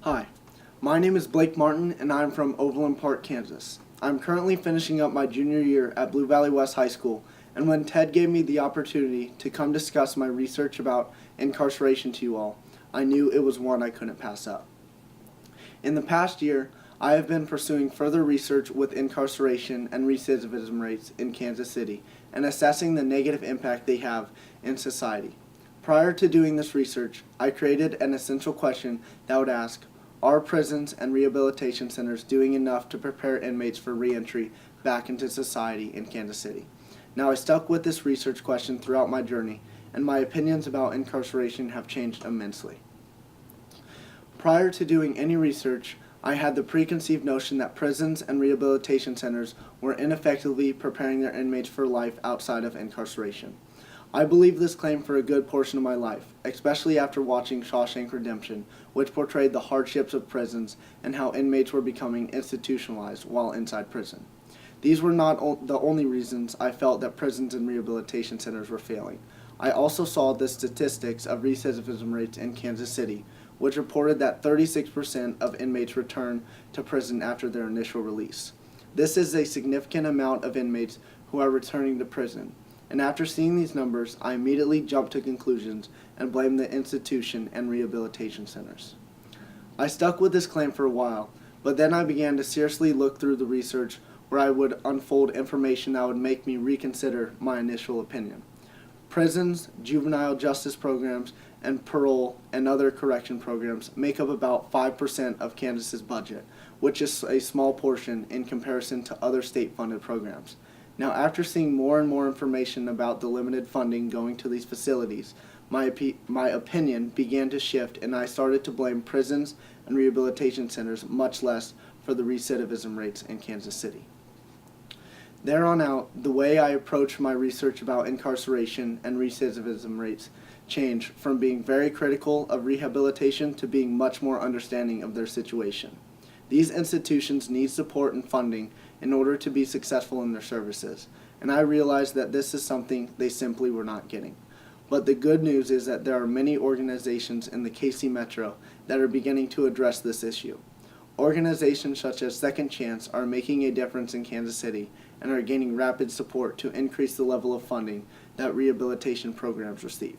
Hi, my name is Blake Martin and I'm from Overland Park, Kansas. I'm currently finishing up my junior year at Blue Valley West High School, and when Ted gave me the opportunity to come discuss my research about incarceration to you all, I knew it was one I couldn't pass up. In the past year, I have been pursuing further research with incarceration and recidivism rates in Kansas City and assessing the negative impact they have in society. Prior to doing this research, I created an essential question that would ask, are prisons and rehabilitation centers doing enough to prepare inmates for reentry back into society in Kansas City? Now, I stuck with this research question throughout my journey, and my opinions about incarceration have changed immensely. Prior to doing any research, I had the preconceived notion that prisons and rehabilitation centers were ineffectively preparing their inmates for life outside of incarceration. I believed this claim for a good portion of my life, especially after watching Shawshank Redemption, which portrayed the hardships of prisons and how inmates were becoming institutionalized while inside prison. These were not the only reasons I felt that prisons and rehabilitation centers were failing. I also saw the statistics of recidivism rates in Kansas City, which reported that 36% of inmates return to prison after their initial release. This is a significant amount of inmates who are returning to prison. And after seeing these numbers, I immediately jumped to conclusions and blamed the institution and rehabilitation centers. I stuck with this claim for a while, but then I began to seriously look through the research where I would unfold information that would make me reconsider my initial opinion. Prisons, juvenile justice programs, and parole and other correction programs make up about 5% of Kansas's budget, which is a small portion in comparison to other state-funded programs. Now, after seeing more and more information about the limited funding going to these facilities, my opinion began to shift, and I started to blame prisons and rehabilitation centers much less for the recidivism rates in Kansas City. There on out, the way I approach my research about incarceration and recidivism rates changed from being very critical of rehabilitation to being much more understanding of their situation. These institutions need support and funding in order to be successful in their services, and I realized that this is something they simply were not getting. But the good news is that there are many organizations in the KC Metro that are beginning to address this issue. Organizations such as Second Chance are making a difference in Kansas City and are gaining rapid support to increase the level of funding that rehabilitation programs receive.